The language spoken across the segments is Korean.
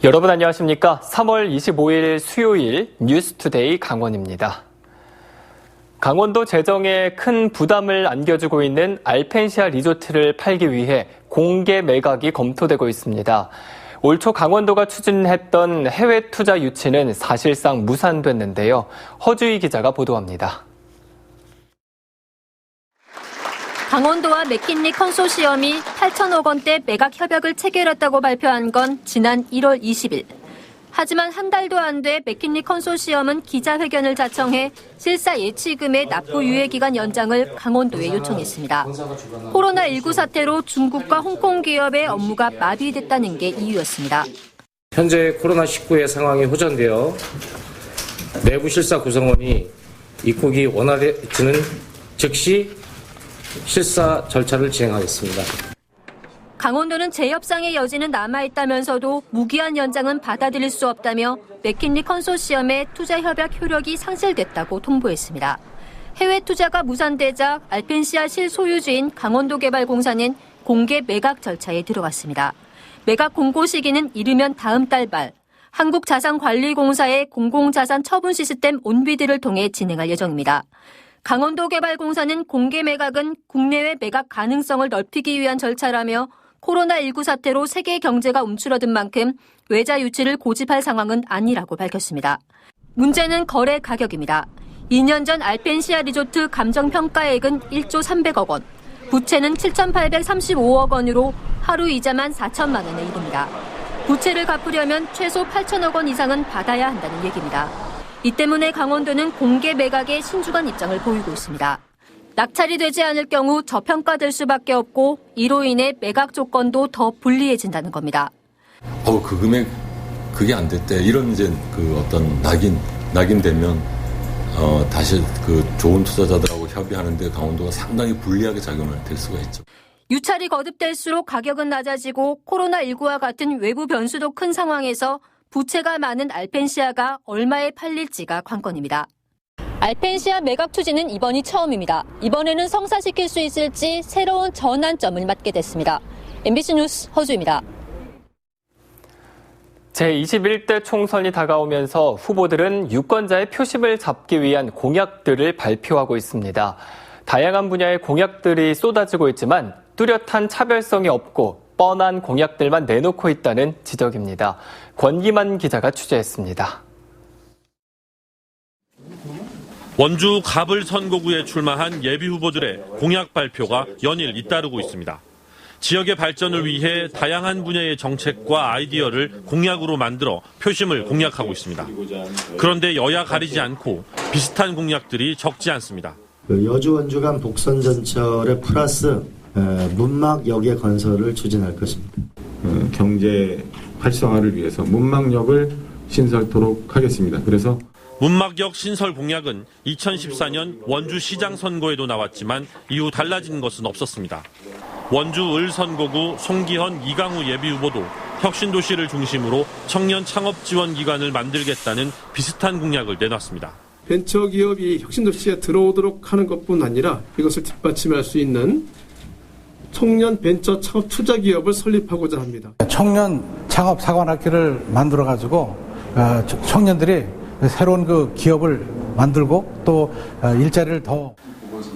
여러분 안녕하십니까? 3월 25일 수요일 뉴스투데이 강원입니다. 강원도 재정에 큰 부담을 안겨주고 있는 알펜시아 리조트를 팔기 위해 공개 매각이 검토되고 있습니다. 올 초 강원도가 추진했던 해외 투자 유치는 사실상 무산됐는데요. 허주희 기자가 보도합니다. 강원도와 맥킨리 컨소시엄이 8천억 원대 매각 협약을 체결했다고 발표한 건 지난 1월 20일. 하지만 한 달도 안 돼 맥킨리 컨소시엄은 기자회견을 자청해 실사 예치금의 납부 유예기간 연장을 강원도에 요청했습니다. 코로나19 사태로 중국과 홍콩 기업의 업무가 마비됐다는 게 이유였습니다. 현재 코로나19의 상황이 호전되어 내부 실사 구성원이 입국이 원활해지는 즉시 실사 절차를 진행하겠습니다. 강원도는 재협상의 여지는 남아있다면서도 무기한 연장은 받아들일 수 없다며 맥킨리 컨소시엄의 투자 협약 효력이 상실됐다고 통보했습니다. 해외 투자가 무산되자 알펜시아 실소유주인 강원도개발공사는 공개 매각 절차에 들어갔습니다. 매각 공고 시기는 이르면 다음 달 말, 한국자산관리공사의 공공자산 처분 시스템 온비드를 통해 진행할 예정입니다. 강원도개발공사는 공개 매각은 국내외 매각 가능성을 넓히기 위한 절차라며 코로나19 사태로 세계 경제가 움츠러든 만큼 외자 유치를 고집할 상황은 아니라고 밝혔습니다. 문제는 거래 가격입니다. 2년 전 알펜시아 리조트 감정평가액은 1조 300억 원, 부채는 7,835억 원으로 하루 이자만 4천만 원에 이릅니다. 부채를 갚으려면 최소 8천억 원 이상은 받아야 한다는 얘기입니다. 이 때문에 강원도는 공개 매각에 신중한 입장을 보이고 있습니다. 낙찰이 되지 않을 경우 저평가될 수밖에 없고 이로 인해 매각 조건도 더 불리해진다는 겁니다. 그 금액 그게 안 됐대. 이런 이제 그 어떤 낙인되면 다시 그 좋은 투자자들하고 협의하는데 강원도가 상당히 불리하게 작용을 될 수가 있죠. 유찰이 거듭될수록 가격은 낮아지고 코로나19와 같은 외부 변수도 큰 상황에서 부채가 많은 알펜시아가 얼마에 팔릴지가 관건입니다. 알펜시아 매각 추진은 이번이 처음입니다. 이번에는 성사시킬 수 있을지 새로운 전환점을 맞게 됐습니다. MBC 뉴스 허주입니다. 제21대 총선이 다가오면서 후보들은 유권자의 표심을 잡기 위한 공약들을 발표하고 있습니다. 다양한 분야의 공약들이 쏟아지고 있지만 뚜렷한 차별성이 없고 뻔한 공약들만 내놓고 있다는 지적입니다. 권기만 기자가 취재했습니다. 원주 갑을 선거구에 출마한 예비 후보들의 공약 발표가 연일 잇따르고 있습니다. 지역의 발전을 위해 다양한 분야의 정책과 아이디어를 공약으로 만들어 표심을 공략하고 있습니다. 그런데 여야 가리지 않고 비슷한 공약들이 적지 않습니다. 여주 원주 간 복선 전철에 플러스 문막역의 건설을 추진할 것입니다. 경제 활성화를 위해서 문막역을 신설토록 하겠습니다. 그래서 문막역 신설 공약은 2014년 원주시장 선거에도 나왔지만 이후 달라진 것은 없었습니다. 원주 을 선거구 송기헌 이강우 예비 후보도 혁신도시를 중심으로 청년 창업 지원 기관을 만들겠다는 비슷한 공약을 내놨습니다. 벤처기업이 혁신도시에 들어오도록 하는 것뿐 아니라 이것을 뒷받침할 수 있는 청년 벤처 창업 투자 기업을 설립하고자 합니다. 청년 창업 사관학교를 만들어가지고 청년들이 새로운 그 기업을 만들고 또 일자리를 더.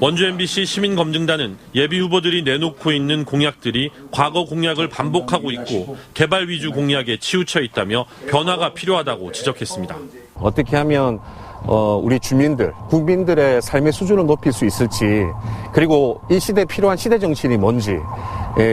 원주 MBC 시민검증단은 예비 후보들이 내놓고 있는 공약들이 과거 공약을 반복하고 있고 개발 위주 공약에 치우쳐 있다며 변화가 필요하다고 지적했습니다. 어떻게 하면 우리 주민들, 국민들의 삶의 수준을 높일 수 있을지, 그리고 이 시대에 필요한 시대 정신이 뭔지,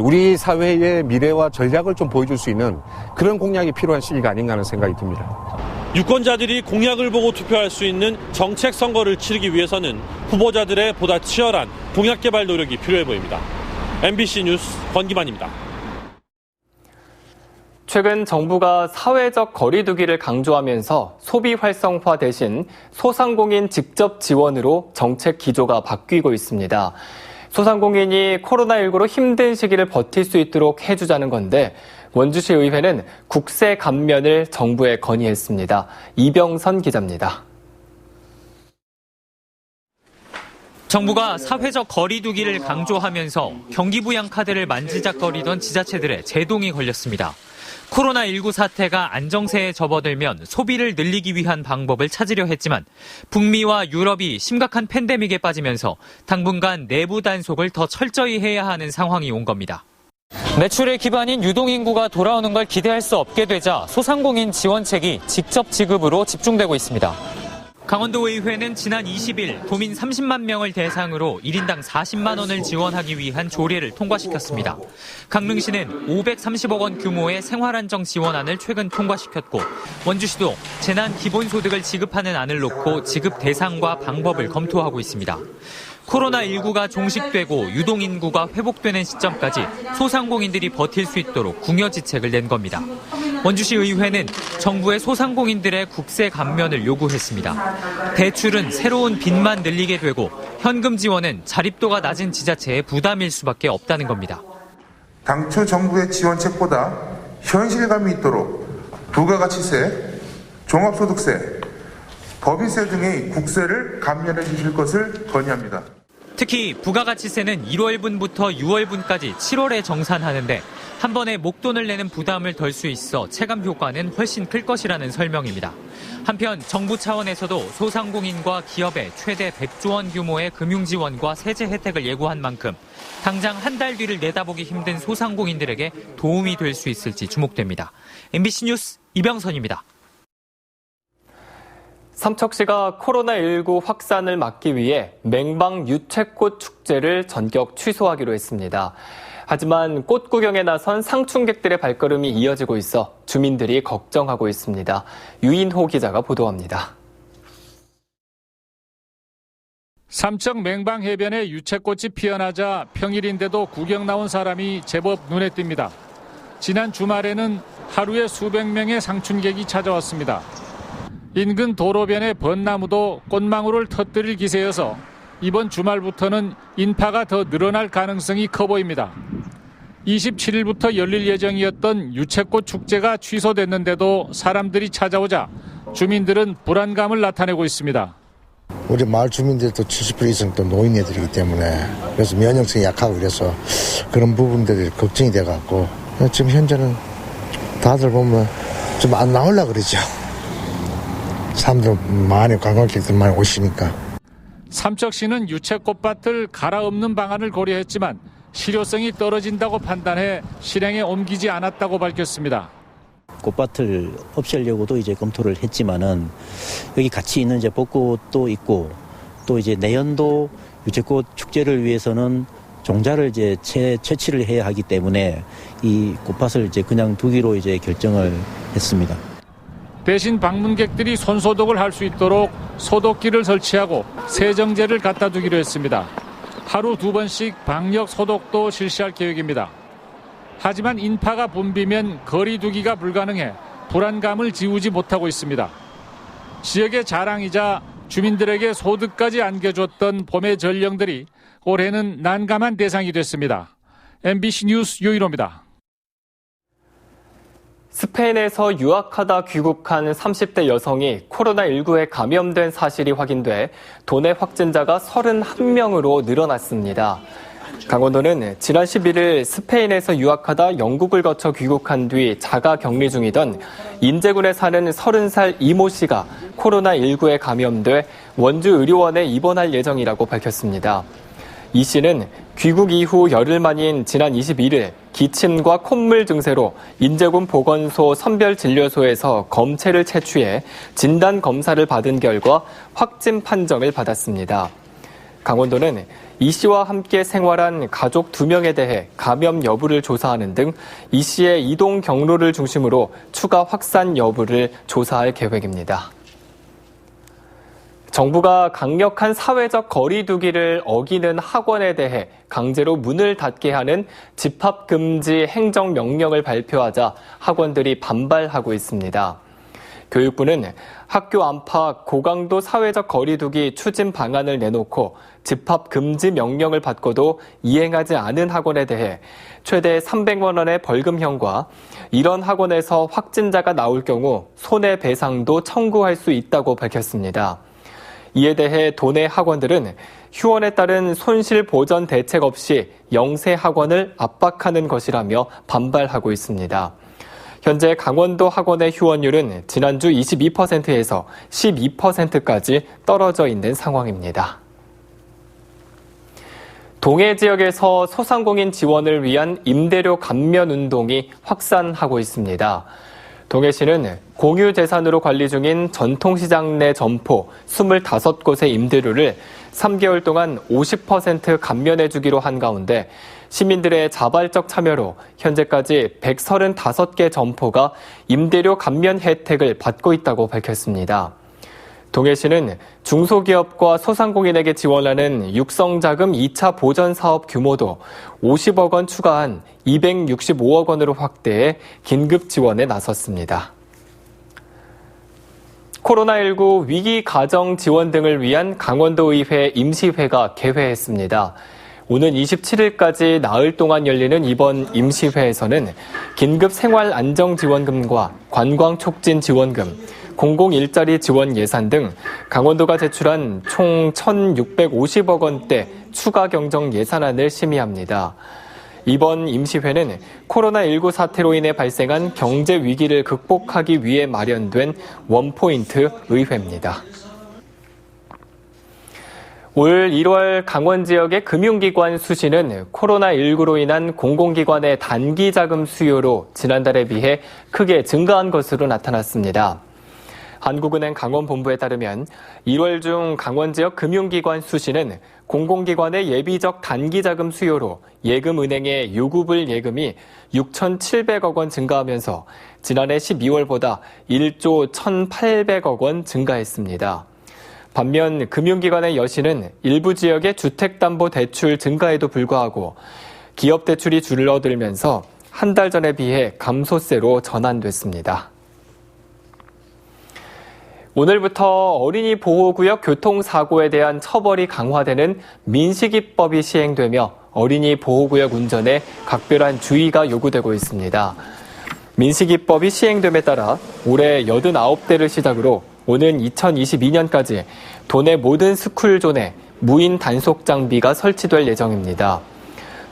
우리 사회의 미래와 전략을 좀 보여줄 수 있는 그런 공약이 필요한 시기가 아닌가 하는 생각이 듭니다. 유권자들이 공약을 보고 투표할 수 있는 정책 선거를 치르기 위해서는 후보자들의 보다 치열한 공약 개발 노력이 필요해 보입니다. MBC 뉴스 권기만입니다. 최근 정부가 사회적 거리 두기를 강조하면서 소비 활성화 대신 소상공인 직접 지원으로 정책 기조가 바뀌고 있습니다. 소상공인이 코로나19로 힘든 시기를 버틸 수 있도록 해주자는 건데 원주시 의회는 국세 감면을 정부에 건의했습니다. 이병선 기자입니다. 정부가 사회적 거리 두기를 강조하면서 경기부양 카드를 만지작거리던 지자체들의 제동이 걸렸습니다. 코로나19 사태가 안정세에 접어들면 소비를 늘리기 위한 방법을 찾으려 했지만 북미와 유럽이 심각한 팬데믹에 빠지면서 당분간 내부 단속을 더 철저히 해야 하는 상황이 온 겁니다. 매출의 기반인 유동인구가 돌아오는 걸 기대할 수 없게 되자 소상공인 지원책이 직접 지급으로 집중되고 있습니다. 강원도의회는 지난 20일 도민 30만 명을 대상으로 1인당 40만 원을 지원하기 위한 조례를 통과시켰습니다. 강릉시는 530억 원 규모의 생활안정 지원안을 최근 통과시켰고 원주시도 재난 기본소득을 지급하는 안을 놓고 지급 대상과 방법을 검토하고 있습니다. 코로나19가 종식되고 유동인구가 회복되는 시점까지 소상공인들이 버틸 수 있도록 궁여지책을 낸 겁니다. 원주시 의회는 정부의 소상공인들의 국세 감면을 요구했습니다. 대출은 새로운 빚만 늘리게 되고 현금 지원은 자립도가 낮은 지자체의 부담일 수밖에 없다는 겁니다. 당초 정부의 지원책보다 현실감이 있도록 부가가치세, 종합소득세, 법인세 등의 국세를 감면해 주실 것을 건의합니다. 특히 부가가치세는 1월분부터 6월분까지 7월에 정산하는데 한 번에 목돈을 내는 부담을 덜 수 있어 체감 효과는 훨씬 클 것이라는 설명입니다. 한편 정부 차원에서도 소상공인과 기업에 최대 100조 원 규모의 금융지원과 세제 혜택을 예고한 만큼 당장 한 달 뒤를 내다보기 힘든 소상공인들에게 도움이 될 수 있을지 주목됩니다. MBC 뉴스 이병선입니다. 삼척시가 코로나19 확산을 막기 위해 맹방 유채꽃 축제를 전격 취소하기로 했습니다. 하지만 꽃 구경에 나선 상춘객들의 발걸음이 이어지고 있어 주민들이 걱정하고 있습니다. 유인호 기자가 보도합니다. 삼척 맹방 해변에 유채꽃이 피어나자 평일인데도 구경 나온 사람이 제법 눈에 띕니다. 지난 주말에는 하루에 수백 명의 상춘객이 찾아왔습니다. 인근 도로변의 벚나무도 꽃망울을 터뜨릴 기세여서 이번 주말부터는 인파가 더 늘어날 가능성이 커 보입니다. 27일부터 열릴 예정이었던 유채꽃 축제가 취소됐는데도 사람들이 찾아오자 주민들은 불안감을 나타내고 있습니다. 우리 마을 주민들도 70% 이상 또 노인네들이기 때문에 그래서 면역성이 약하고 그래서 그런 부분들이 걱정이 돼갖고 지금 현재는 다들 보면 좀 안 나오려고 그러죠. 사람들 많이 관광객들 많이 오시니까. 삼척시는 유채꽃밭을 갈아엎는 방안을 고려했지만 실효성이 떨어진다고 판단해 실행에 옮기지 않았다고 밝혔습니다. 꽃밭을 없애려고도 이제 검토를 했지만은 여기 같이 있는 이제 벚꽃도 있고 또 이제 내년도 유채꽃 축제를 위해서는 종자를 이제 채취를 해야 하기 때문에 이 꽃밭을 이제 그냥 두기로 이제 결정을 했습니다. 대신 방문객들이 손소독을 할 수 있도록 소독기를 설치하고 세정제를 갖다 두기로 했습니다. 하루 2번씩 방역 소독도 실시할 계획입니다. 하지만 인파가 붐비면 거리 두기가 불가능해 불안감을 지우지 못하고 있습니다. 지역의 자랑이자 주민들에게 소득까지 안겨줬던 봄의 전령들이 올해는 난감한 대상이 됐습니다. MBC 뉴스 유인호입니다. 스페인에서 유학하다 귀국한 30대 여성이 코로나19에 감염된 사실이 확인돼 도내 확진자가 31명으로 늘어났습니다. 강원도는 지난 11일 스페인에서 유학하다 영국을 거쳐 귀국한 뒤 자가 격리 중이던 인제군에 사는 30살 이모 씨가 코로나19에 감염돼 원주 의료원에 입원할 예정이라고 밝혔습니다. 이 씨는 귀국 이후 열흘 만인 지난 21일 기침과 콧물 증세로 인제군 보건소 선별진료소에서 검체를 채취해 진단 검사를 받은 결과 확진 판정을 받았습니다. 강원도는 이 씨와 함께 생활한 가족 2명에 대해 감염 여부를 조사하는 등 이 씨의 이동 경로를 중심으로 추가 확산 여부를 조사할 계획입니다. 정부가 강력한 사회적 거리 두기를 어기는 학원에 대해 강제로 문을 닫게 하는 집합금지 행정명령을 발표하자 학원들이 반발하고 있습니다. 교육부는 학교 안팎 고강도 사회적 거리 두기 추진 방안을 내놓고 집합금지 명령을 받고도 이행하지 않은 학원에 대해 최대 300만 원의 벌금형과 이런 학원에서 확진자가 나올 경우 손해배상도 청구할 수 있다고 밝혔습니다. 이에 대해 도내 학원들은 휴원에 따른 손실 보전 대책 없이 영세 학원을 압박하는 것이라며 반발하고 있습니다. 현재 강원도 학원의 휴원율은 지난주 22%에서 12%까지 떨어져 있는 상황입니다. 동해 지역에서 소상공인 지원을 위한 임대료 감면 운동이 확산하고 있습니다. 동해시는 공유재산으로 관리 중인 전통시장 내 점포 25곳의 임대료를 3개월 동안 50% 감면해주기로 한 가운데 시민들의 자발적 참여로 현재까지 135개 점포가 임대료 감면 혜택을 받고 있다고 밝혔습니다. 동해시는 중소기업과 소상공인에게 지원하는 육성자금 2차 보전사업 규모도 50억 원 추가한 265억 원으로 확대해 긴급 지원에 나섰습니다. 코로나19 위기 가정 지원 등을 위한 강원도의회 임시회가 개회했습니다. 오는 27일까지 나흘 동안 열리는 이번 임시회에서는 긴급 생활안정지원금과 관광촉진지원금, 공공일자리 지원 예산 등 강원도가 제출한 총 1,650억 원대 추가 경정 예산안을 심의합니다. 이번 임시회는 코로나19 사태로 인해 발생한 경제 위기를 극복하기 위해 마련된 원포인트 의회입니다. 올 1월 강원 지역의 금융기관 수신은 코로나19로 인한 공공기관의 단기 자금 수요로 지난달에 비해 크게 증가한 것으로 나타났습니다. 한국은행 강원본부에 따르면 1월 중 강원 지역 금융기관 수신은 공공기관의 예비적 단기자금 수요로 예금은행의 요구불 예금이 6,700억 원 증가하면서 지난해 12월보다 1조 1,800억 원 증가했습니다. 반면 금융기관의 여신은 일부 지역의 주택담보대출 증가에도 불구하고 기업 대출이 줄어들면서 한 달 전에 비해 감소세로 전환됐습니다. 오늘부터 어린이 보호구역 교통사고에 대한 처벌이 강화되는 민식이법이 시행되며 어린이 보호구역 운전에 각별한 주의가 요구되고 있습니다. 민식이법이 시행됨에 따라 올해 89대를 시작으로 오는 2022년까지 도내 모든 스쿨존에 무인 단속 장비가 설치될 예정입니다.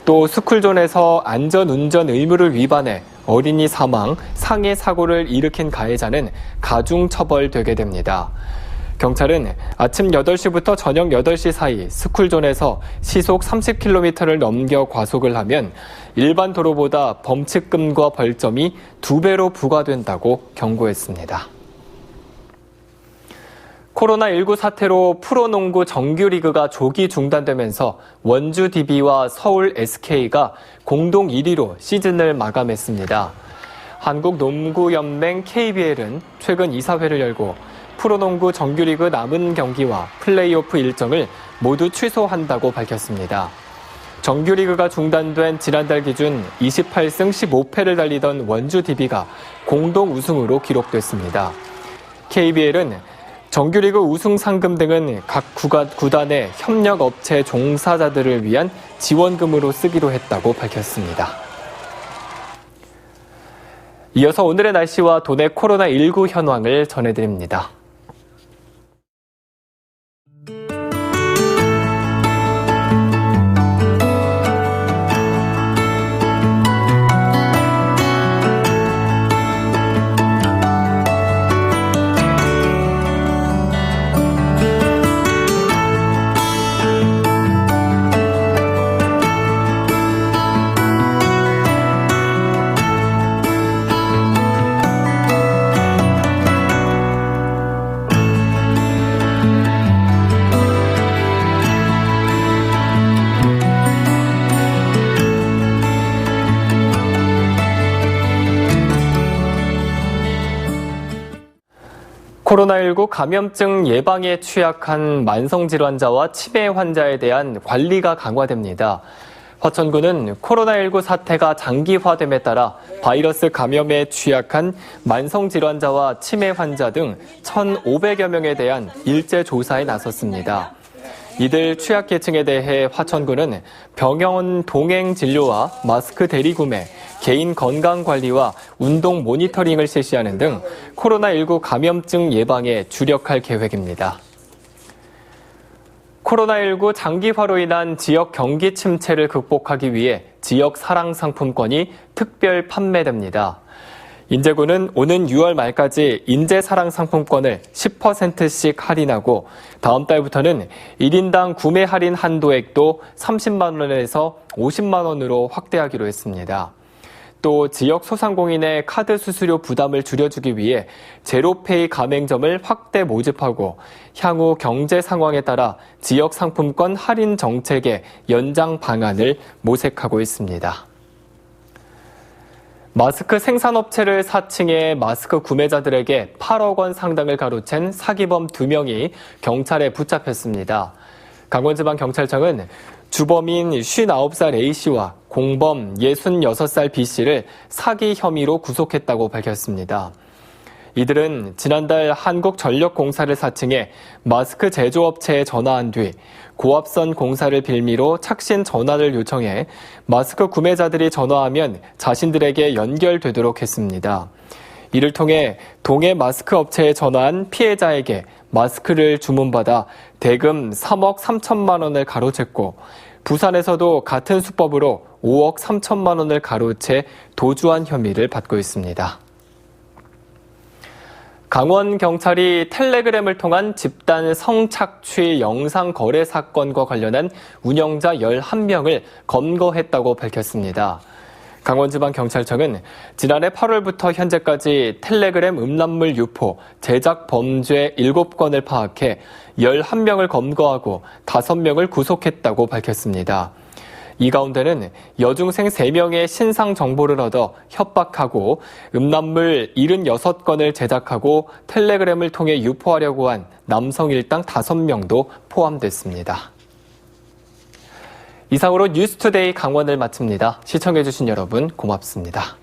또 스쿨존에서 안전운전 의무를 위반해 어린이 사망, 상해 사고를 일으킨 가해자는 가중 처벌되게 됩니다. 경찰은 아침 8시부터 저녁 8시 사이 스쿨존에서 시속 30km를 넘겨 과속을 하면 일반 도로보다 범칙금과 벌점이 2배로 부과된다고 경고했습니다. 코로나19 사태로 프로농구 정규리그가 조기 중단되면서 원주 DB와 서울 SK가 공동 1위로 시즌을 마감했습니다. 한국농구연맹 KBL은 최근 이사회를 열고 프로농구 정규리그 남은 경기와 플레이오프 일정을 모두 취소한다고 밝혔습니다. 정규리그가 중단된 지난달 기준 28승 15패를 달리던 원주 DB가 공동 우승으로 기록됐습니다. KBL은 정규리그 우승 상금 등은 각 구단의 협력업체 종사자들을 위한 지원금으로 쓰기로 했다고 밝혔습니다. 이어서 오늘의 날씨와 도내 코로나19 현황을 전해드립니다. 코로나19 감염증 예방에 취약한 만성질환자와 치매 환자에 대한 관리가 강화됩니다. 화천군은 코로나19 사태가 장기화됨에 따라 바이러스 감염에 취약한 만성질환자와 치매 환자 등 1,500여 명에 대한 일제 조사에 나섰습니다. 이들 취약계층에 대해 화천군은 병원 동행 진료와 마스크 대리 구매, 개인 건강관리와 운동 모니터링을 실시하는 등 코로나19 감염증 예방에 주력할 계획입니다. 코로나19 장기화로 인한 지역 경기 침체를 극복하기 위해 지역 사랑 상품권이 특별 판매됩니다. 인제군은 오는 6월 말까지 인제사랑 상품권을 10%씩 할인하고 다음 달부터는 1인당 구매 할인 한도액도 30만 원에서 50만 원으로 확대하기로 했습니다. 또 지역 소상공인의 카드 수수료 부담을 줄여주기 위해 제로페이 가맹점을 확대 모집하고 향후 경제 상황에 따라 지역 상품권 할인 정책의 연장 방안을 모색하고 있습니다. 마스크 생산업체를 사칭해 마스크 구매자들에게 8억 원 상당을 가로챈 사기범 2명이 경찰에 붙잡혔습니다. 강원지방경찰청은 주범인 59살 A씨와 공범 66살 B씨를 사기 혐의로 구속했다고 밝혔습니다. 이들은 지난달 한국전력공사를 사칭해 마스크 제조업체에 전화한 뒤 고압선 공사를 빌미로 착신 전화를 요청해 마스크 구매자들이 전화하면 자신들에게 연결되도록 했습니다. 이를 통해 동해 마스크 업체에 전화한 피해자에게 마스크를 주문받아 대금 3억 3천만 원을 가로챘고 부산에서도 같은 수법으로 5억 3천만 원을 가로채 도주한 혐의를 받고 있습니다. 강원경찰이 텔레그램을 통한 집단 성착취 영상 거래 사건과 관련한 운영자 11명을 검거했다고 밝혔습니다. 강원지방경찰청은 지난해 8월부터 현재까지 텔레그램 음란물 유포, 제작 범죄 7건을 파악해 11명을 검거하고 5명을 구속했다고 밝혔습니다. 이 가운데는 여중생 3명의 신상 정보를 얻어 협박하고 음란물 76건을 제작하고 텔레그램을 통해 유포하려고 한 남성 일당 5명도 포함됐습니다. 이상으로 뉴스투데이 강원을 마칩니다. 시청해주신 여러분 고맙습니다.